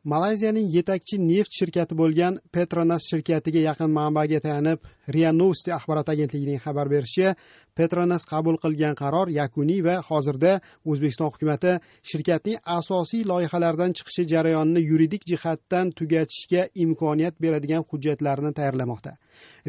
Malayziyaning yetakchi neft shirkati bo'lgan Petronas shirkatiga yaqin manbaga tayanib, RIA Novosti axborot agentligining xabar berishicha, Petronas qabul qilgan qaror yakuniy va hozirda O'zbekiston hukumati shirkatning asosiy loyihalaridan chiqishi jarayonini yuridik jihatdan tugatishga imkoniyat beradigan hujjatlarni tayyorlamoqda.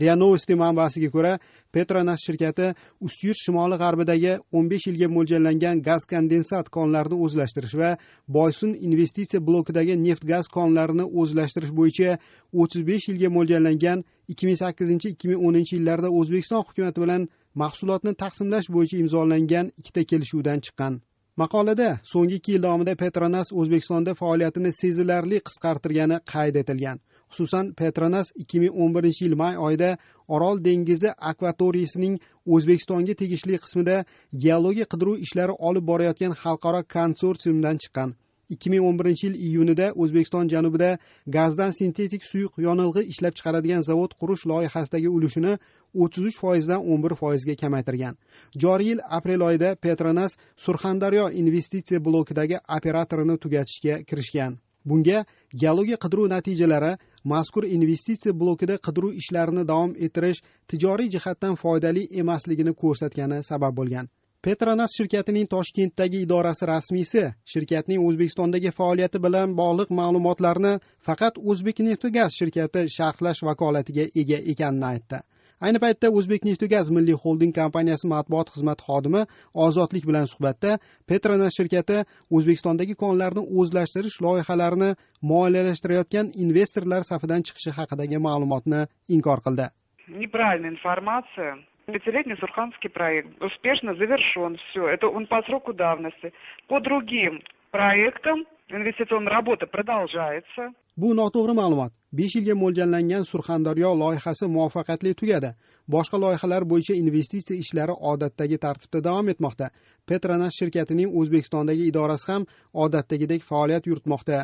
RIA Novosti manbasiga ko'ra, Petronas shirkati Ustyurt shimoli-g'arbidagi 15 yilga mo'ljallangan gaz kondensat konlarini o'zlashtirish va Boysun investitsiya blokidagi neft-gaz konlarini o'zlashtirish bo'yicha 35 yilga mo'ljallangan 2008-2010 yillarda O'zbekiston hukumati bilan mahsulotni taqsimlash bo'yicha imzolangan ikkita kelishuvdan chiqqan. Maqolada so'nggi 2 yil davomida Petronas O'zbekistonda faoliyatini sezilarli qisqartirgani qayd etilgan. Xususan, Petronas 2011 yil may oyida Orol dengizi akvatoriyasining O'zbekistonga tegishli qismida geologiya qidiruv ishlari olib borayotgan xalqaro konsorsiumdan chiqqan. 2011 yil iyunida O'zbekiston janubida gazdan sintetik suyuq yonilg'i ishlab chiqaradigan zavod qurish loyihasidagi ulushini 33% dan 11% ga kamaytirgan. Joriy yil aprel oyida Petronas Surxondaryo investitsiya blokidagi operatorini tugatishga kirishgan. Bunga geologiya qidiruv natijalari mazkur investitsiya blokida qidiruv ishlarini davom ettirish tijoriy jihatdan foydali emasligini ko'rsatgani sabab bo'lgan. Petronas shirkatining Toshkentdagi idorasi rasmiysi shirkatning O'zbekistondagi faoliyati bilan bog'liq ma'lumotlarni faqat O'zbekneftgaz shirkati sharhlash vakolatiga ega ekanini aytdi. Ayni paytda O'zbekneftgaz milliy xolding kompaniyasi matbuot xizmati xodimi Ozodlik bilan suhbatda Petronas shirkati O'zbekistondagi konlarni o'zlashtirish loyihalarini moliyalashtirayotgan investorlar safidan chiqishi haqidagi ma'lumotni inkor qildi. Неправильная информация. Пятилетний Сурханский проект успешно завершен. Все, это он по сроку давности. По другим проектам инвестиционная работа продолжается. Bu noto'g'ri ma'lumot. 5 yilga mo'ljallangan Surxondaryo loyihasi muvaffaqiyatli tugadi. Boshqa loyihalar bo'yicha investitsiya ishlari odatdagi tartibda davom etmoqda. Petronas shirkatining O'zbekistondagi idorasi ham odatdagidek faoliyat yuritmoqda,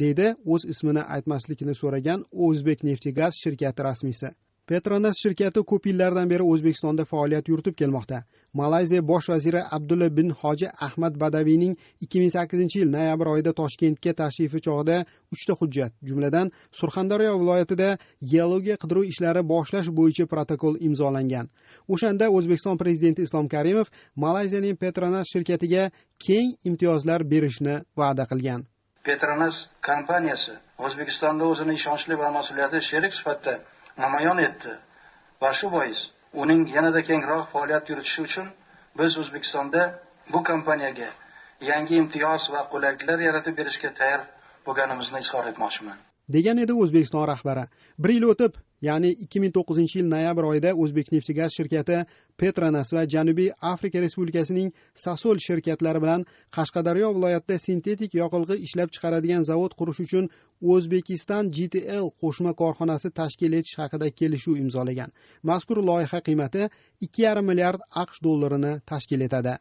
deydi o'z ismini aytmaslikni so'ragan O'zbekneftgaz shirkati rasmiysi. Petronas shirkati ko'p yillardan beri O'zbekistonda faoliyat yuritib kelmoqda. Malayziya bosh vaziri Abdulla bin Hoji Ahmad Badaviyning 2008 yil noyabr oyida Toshkentga tashrifi chog'ida 3 ta hujjat, jumladan Surxondaryo viloyatida geologiya qidiruv ishlari boshlash bo'yicha protokol imzolangan. O'shanda O'zbekiston prezidenti Islom Karimov Malayziyaning Petronas shirkatiga keng imtiyozlar berishni va'da qilgan. Petronas kompaniyasi O'zbekistonda o'zini ishonchli va mas'uliyatli sherik sifatida namoyon etdi va shu bois uning yanada kengroq faoliyat yuritishi uchun biz O'zbekistonda bu kompaniyaga yangi imtiyoz va qulayliklar yaratib berishga tayyor bo'lganimizni izhor etmoqchiman, degan edi O'zbekiston rahbari. 1 yil o'tib, ya'ni 2009 yil noyabr oyida O'zbekneftgaz shirkati Petronas va Janubiy Afrika Respublikasining Sasol shirkatlari bilan Qashqadaryo viloyatida sintetik yoqilg'i ishlab chiqaradigan zavod qurish uchun O'zbekiston GTL qo'shma korxonasi tashkil etish haqida kelishuv imzolagan. Mazkur loyiha qiymati 2,5 milliard AQSh dollarini tashkil etadi.